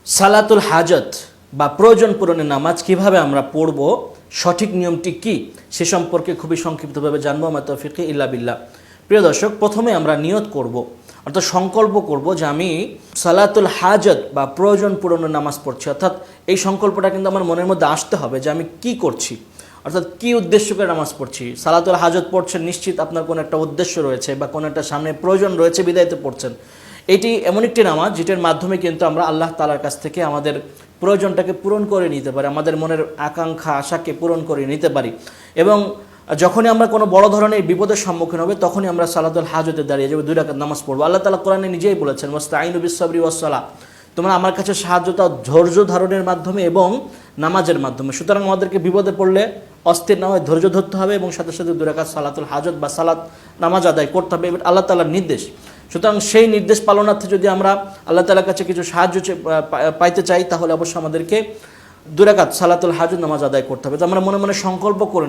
সালাতুল হাজত বা প্রয়োজন পূরণের নামাজ কিভাবে আমরা পড়ব, সঠিক নিয়মটি কি সে সম্পর্কে খুবই সংক্ষিপ্তভাবে জানবো। আমার তৌফিক ইল্লা বিল্লাহ। প্রিয় দর্শক, প্রথমে আমরা নিয়ত করব, অর্থাৎ সংকল্প করব যে আমি সালাতুল হাজত বা প্রয়োজন পূরণের নামাজ পড়ছি। অর্থাৎ এই সংকল্পটা কিন্তু আমার মনের মধ্যে আসতে হবে যে আমি কি করছি, অর্থাৎ কি উদ্দেশ্য করে নামাজ পড়ছি। সালাতুল হাজত পড়ছেন, নিশ্চিত আপনার কোনো একটা উদ্দেশ্য রয়েছে বা কোনো একটা সামনে প্রয়োজন রয়েছে, বিদায়তে পড়ছেন। এটি এমন একটি নামাজ যেটার মাধ্যমে কিন্তু আমরা আল্লাহ তাআলার কাছ থেকে আমাদের প্রয়োজনটাকে পূরণ করে নিতে পারি, আমাদের মনের আকাঙ্ক্ষা আশাকে পূরণ করে নিতে পারি। এবং যখনই আমরা কোনো বড় ধরনের বিপদের সম্মুখীন হবে তখনই আমরা সালাতুল হাজতে দাঁড়িয়ে যাবো, 2 রাকাত নামাজ পড়বো। আল্লাহ তাআলা কোরআনে নিজেই বলেছেন, ওয়াস্তাঈনু বিস-সাবরি ওয়াস-সালাহ, তোমরা আমার কাছে সাহায্য দাও ধৈর্য ধারণের মাধ্যমে এবং নামাজের মাধ্যমে। সুতরাং আমাদেরকে বিপদে পড়লে অস্থির না হয় ধৈর্য ধরতে হবে এবং সাথে সাথে 2 রাকাত সালাতুল হাজত বা সালাত নামাজ আদায় করতে হবে। এবার আল্লাহ তাআলার নির্দেশ। সুতরাং সেই নির্দেশ পালনার্থে যদি আমরা আল্লাহ তাআলার কাছে কিছু সাহায্য পাইতে চাই তাহলে অবশ্যই আমাদেরকে 2 রাকাত সালাতুল হাজত নামাজ আদায় করতে হবে। তো আমরা মনে মনে সংকল্প করে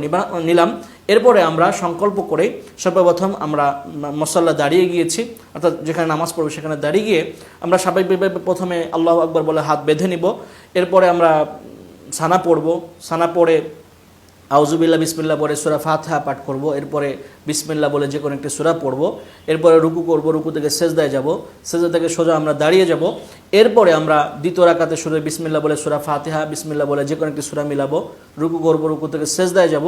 নিলাম। এরপরে আমরা সংকল্প করে সর্বপ্রথম আমরা মুসাল্লা দাঁড়িয়ে গিয়েছি, অর্থাৎ যেখানে নামাজ পড়বো সেখানে দাঁড়িয়ে গিয়ে আমরা স্বাভাবিকভাবে প্রথমে আল্লাহু আকবার বলে হাত বেঁধে নিব। এরপরে আমরা সানা পড়ব, সানা পড়ে আউযুবিল্লাহ বিসমিল্লাহ বলে সূরা ফাতিহা পাঠ করব। এরপরে বিসমিল্লাহ বলে যে কোনো একটি সূরা পড়ব। এরপরে রুকু করব, রুকু থেকে সেজদায় যাব, সেজদা থেকে সোজা আমরা দাঁড়িয়ে যাব। এরপরে আমরা দ্বিতীয় রাকাতে শুরু বিসমিল্লাহ বলে সূরা ফাতিহা, বিসমিল্লাহ বলে যে কোনো একটি সূরা মিলাবো, রুকু করব, রুকু থেকে সেজদায় যাব,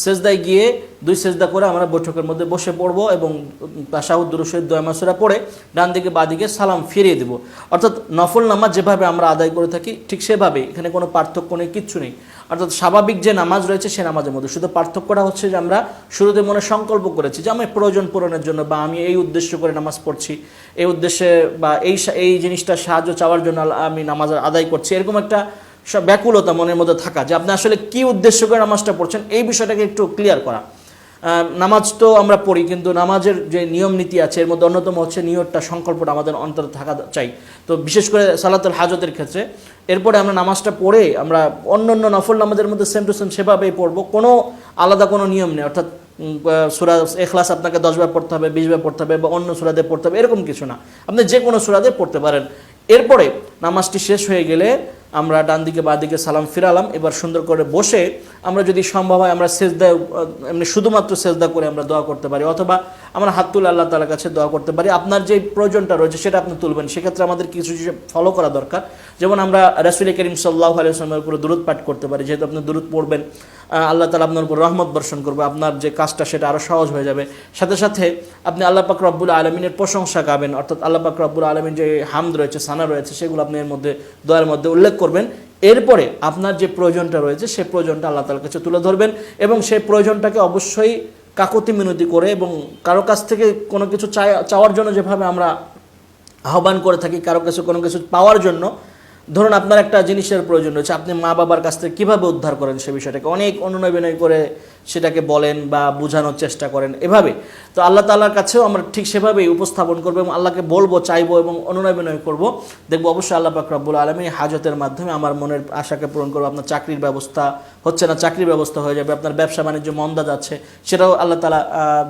সেজদায় গিয়ে 2 সেজদা করে আমরা বৈঠকের মধ্যে বসে পড়ব এবং তাশাহুদ দুরূদ শরীফ দোয়া মাসুরা পড়ে ডান দিকে বাঁ দিকে সালাম ফিরিয়ে দেব। অর্থাৎ নফল নামাজ যেভাবে আমরা আদায় করে থাকি ঠিক সেভাবেই, এখানে কোনো পার্থক্য নেই, কিচ্ছু নেই। অর্থাৎ স্বাভাবিক যে নামাজ রয়েছে সে নামাজের মধ্যে শুধু পার্থক্যটা হচ্ছে যে আমরা শুরুতে মনে সংকল্প করেছি যে আমি প্রয়োজন পূরণের জন্য বা আমি এই উদ্দেশ্য করে নামাজ পড়ছি, এই উদ্দেশ্যে বা এই জিনিসটা সাহায্য চাওয়ার জন্য আমি নামাজ আদায় করছি, এরকম একটা ব্যাকুলতা মনের মধ্যে থাকা যে আপনি আসলে কি উদ্দেশ্য করে নামাজটা পড়ছেন এই বিষয়টাকে একটু ক্লিয়ার করা। নামাজ তো আমরা পড়ি, কিন্তু নামাজের যে নিয়ম নীতি আছে এর মধ্যে অন্যতম হচ্ছে নিয়তটা, সংকল্পটা আমাদের অন্তরে থাকা চাই। তো বিশেষ করে সালাতুল হাজতের ক্ষেত্রে এরপরে আমরা নামাজটা পড়ে আমরা অন্য নফল নামাজের মধ্যে সেম টু সেম সেভাবেই পড়বো, কোনো আলাদা কোনো নিয়ম নেই। অর্থাৎ সূরা ইখলাস আপনাকে 10 বার পড়তে হবে, 20 বার পড়তে হবে বা অন্য সূরা দিয়ে পড়তে হবে এরকম কিছু না, আপনি যে কোনো সূরা দিয়ে পড়তে পারেন। এরপরে নামাজটি শেষ হয়ে গেলে আমরা ডান দিকে বাঁ দিকে সালাম ফিরালাম। এবার সুন্দর করে বসে আমরা যদি সম্ভব হয় আমরা সেজদায় এমনি শুধুমাত্র সেজদা করে আমরা দোয়া করতে পারি, অথবা আমরা হাত তুলে আল্লাহ তাআলার কাছে দোয়া করতে পারি। আপনার যে প্রয়োজনটা রয়েছে সেটা আপনি তুলবেন। সেক্ষেত্রে আমাদের কিছু ফলো করা দরকার। যেমন আমরা রাসূল করিম সাল্লাল্লাহু আলাইহি ওয়াসাল্লামের উপর দুরূদ পাঠ করতে পারি। যেহেতু আপনি দুরূদ পড়বেন, আল্লাহ তাআলা আপনার উপর রহমত বর্ষণ করবে, আপনার যে কাজটা সেটা আরও সহজ হয়ে যাবে। সাথে সাথে আপনি আল্লাহ পাক রব্বুল আলামিনের প্রশংসা গাবেন, অর্থাৎ আল্লাহ পাক রব্বুল আলামিন যে হামদ রয়েছে, সানা রয়েছে, সেগুলো আপনি এর মধ্যে দোয়ার মধ্যে উল্লেখ করবেন। এরপরে আপনার যে প্রয়োজনটা রয়েছে সেই প্রয়োজনটা আল্লাহ তাআলার কাছে তুলে ধরবেন এবং সেই প্রয়োজনটাকে অবশ্যই কাকুতি মিনতি করে এবং কারো কাছ থেকে কোনো কিছু চাওয়ার জন্য যেভাবে আমরা আহ্বান করে থাকি, কারো কাছে কোনো কিছু পাওয়ার জন্য, ধরুন আপনার একটা জিনিসের প্রয়োজন রয়েছে, আপনি মা বাবার কাছ থেকে কীভাবে উদ্ধার করেন সে বিষয়টাকে অনেক অনুনয় বিনয় করে সেটাকে বলেন বা বোঝানোর চেষ্টা করেন এভাবে। তো আল্লাহ তাআলার কাছেও আমরা ঠিক সেভাবেই উপস্থাপন করবো এবং আল্লাহকে বলবো, চাইবো এবং অনুনয় বিনয় করবো। দেখবো অবশ্যই আল্লাহ পাক রব্বুল আলামিন হাজতের মাধ্যমে আমার মনের আশাকে পূরণ করবো। আপনার চাকরির ব্যবস্থা হচ্ছে না, চাকরির ব্যবস্থা হয়ে যাবে। আপনার ব্যবসা বাণিজ্য মন্দা যাচ্ছে, সেটাও আল্লাহ তাআলা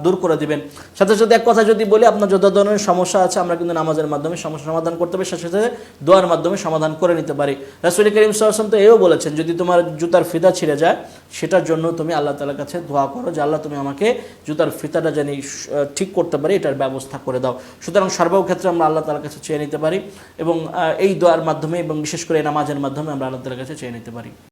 দূর করে দিবেন। সাথে সাথে এক কথা যদি বলি, আপনার যত ধরনের সমস্যা আছে আমরা কিন্তু নামাজের মাধ্যমে সমস্যা সমাধান করতে পারি, সাথে সাথে দোয়ার মাধ্যমে সমাধান করে নিতে পারি। রাসূল করিম সাল্লাল্লাহু আলাইহি ওয়াসাল্লাম তো এও বলেছেন, যদি তোমার জুতার ফিতা ছিঁড়ে যায় সেটার জন্য তুমি আল্লাহ তাআলার কাছে দোয়া করো যে আল্লাহ তুমি আমাকে জুতার ফিতাটা জানি ঠিক করতে পারি, এটার ব্যবস্থা করে দাও। সুতরাং সর্বক্ষেত্রে আমরা আল্লাহ তাআলার কাছে চেয়ে নিতে পারি এবং এই দোয়ার মাধ্যমে এবং বিশেষ করে নামাজের মাধ্যমে আমরা আল্লাহ তাআলার কাছে চেয়ে নিতে পারি।